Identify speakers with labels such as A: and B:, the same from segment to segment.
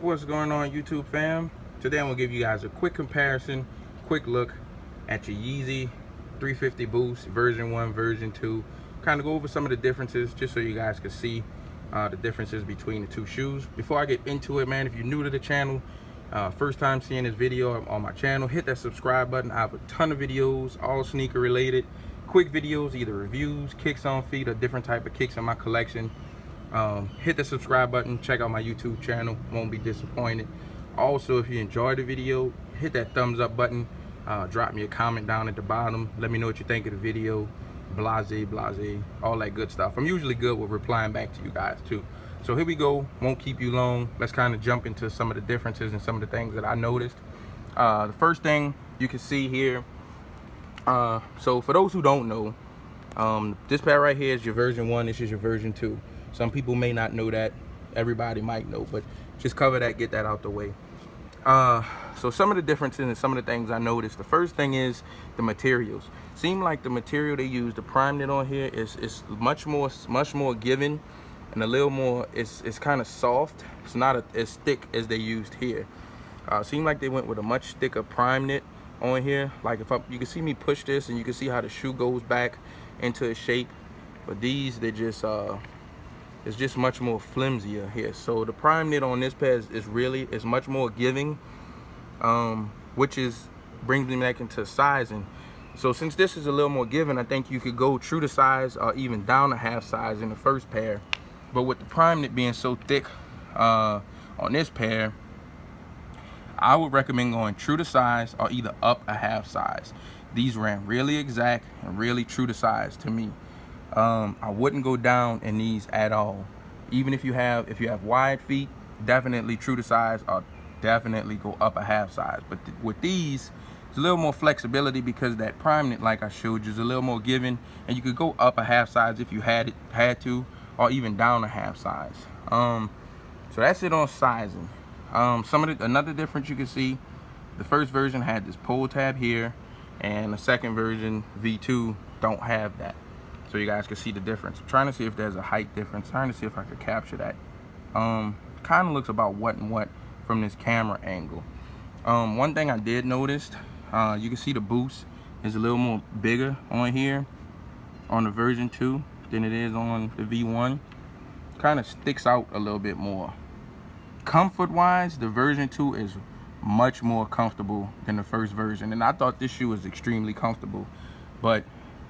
A: What's going on, YouTube fam? Today I'm gonna give you guys a quick comparison, quick look at your Yeezy 350 Boost version 1, version 2. Kind of go over some of the differences just so you guys can see the differences between the two shoes. Before I get into it, man, if you're new to the channel, first time seeing this video on my channel, hit that subscribe button. I have a ton of videos, all sneaker related, quick videos, either reviews, kicks on feet, or different type of kicks in my collection. Hit the subscribe button, check out my YouTube channel, won't be disappointed. Also, if you enjoyed the video, hit that thumbs up button, drop me a comment down at the bottom, let me know what you think of the video, blase, all that good stuff. I'm usually good with replying back to you guys too. So here we go, won't keep you long. Let's kind of jump into some of the differences and some of the things that I noticed. The first thing you can see here, so for those who don't know, this pair right here is your version 1, this is your version 2. Some people may not know that, everybody might know, but just cover that, get that out the way. So some of the differences and some of the things I noticed. The first thing is the materials. Seem like the material they use to prime knit on here is much more giving and a little more, it's kind of soft. It's not as thick as they used here. Seem like they went with a much thicker prime knit on here. Like you can see me push this and you can see how the shoe goes back into its shape. But these, they just, it's just much more flimsier here. So the prime knit on this pair is much more giving, which brings me back into sizing. So since this is a little more giving, I think you could go true to size or even down a half size in the first pair. But with the prime knit being so thick on this pair, I would recommend going true to size or either up a half size. These ran really exact and really true to size to me. I wouldn't go down in these at all. Even if you have wide feet, definitely true to size, or definitely go up a half size. But with these, there's a little more flexibility because that prime knit, like I showed you, is a little more giving, and you could go up a half size if you had to, or even down a half size. So that's it on sizing. Another difference you can see, the first version had this pull tab here, and the second version, V2, don't have that. So you guys can see the difference. I'm trying to see if there's a height difference, trying to see if I could capture that. Kind of looks about what and what from this camera angle. One thing I did notice, you can see the boost is a little more bigger on here on the version 2 than it is on the V1. Kind of sticks out a little bit more. Comfort wise, the version 2 is much more comfortable than the first version, and I thought this shoe was extremely comfortable, but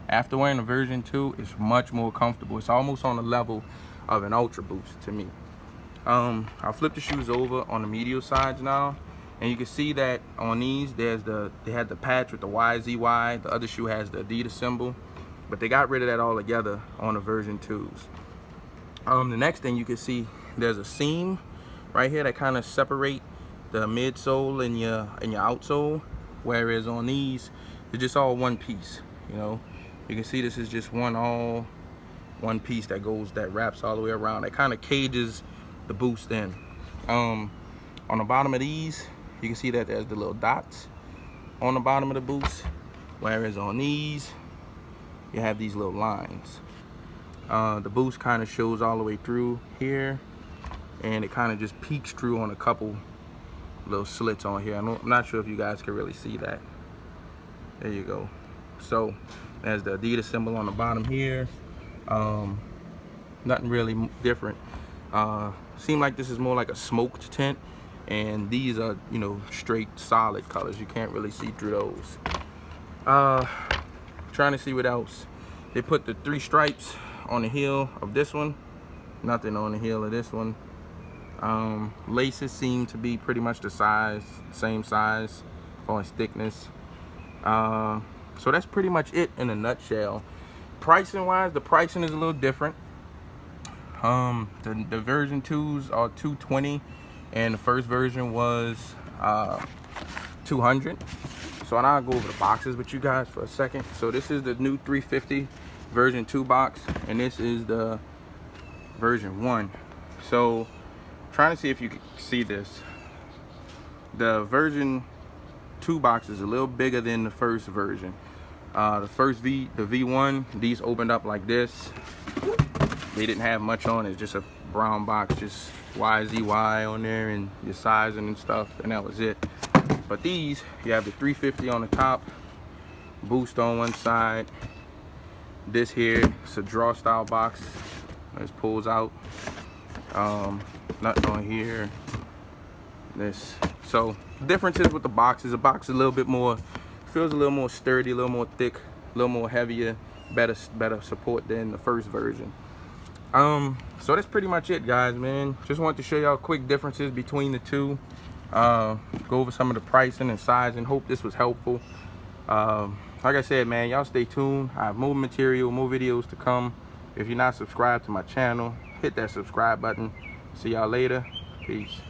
A: after wearing the version 2, it's much more comfortable. It's almost on the level of an Ultra Boost to me. I'll flip the shoes over on the medial sides now, and you can see that on these, they had the patch with the YZY. The other shoe has the adidas symbol, but they got rid of that all together on the version 2s. The next thing you can see, there's a seam right here that kind of separate the midsole and your outsole, whereas on these, they're just all one piece, you know. You can see this is just one piece that wraps all the way around. That kind of cages the boost in. On the bottom of these, you can see that there's the little dots on the bottom of the boost, whereas on these, you have these little lines. The boost kind of shows all the way through here, and it kind of just peeks through on a couple little slits on here. I'm not sure if you guys can really see that. There you go. So there's the adidas symbol on the bottom here. Nothing really different. Seem like this is more like a smoked tint, and these are, you know, straight solid colors. You can't really see through those. Trying to see what else. They put the 3 stripes on the heel of this one, nothing on the heel of this one. Laces seem to be pretty much same size as far as thickness. So that's pretty much it in a nutshell. Pricing wise, the pricing is a little different. The version 2s are $220, and the first version was $200. So I'll go over the boxes with you guys for a second. So this is the new 350 version 2 box, and this is the version 1. So trying to see if you can see this. The version 2 box is a little bigger than the first version. The V1, these opened up like this. They didn't have much on it, just a brown box, just YZY on there and your sizing and stuff, and that was it. But these, you have the 350 on the top, boost on one side. This here, it's a draw style box. This pulls out. Nothing on here. This. So differences with the boxes. The box is a little bit more, feels a little more sturdy, a little more thick, a little more heavier, better support than the first version. So that's pretty much it, guys, man. Just wanted to show y'all quick differences between the two. Go over some of the pricing and sizing. Hope this was helpful. Like I said, man, y'all stay tuned. I have more material, more videos to come. If you're not subscribed to my channel, hit that subscribe button. See y'all later. Peace.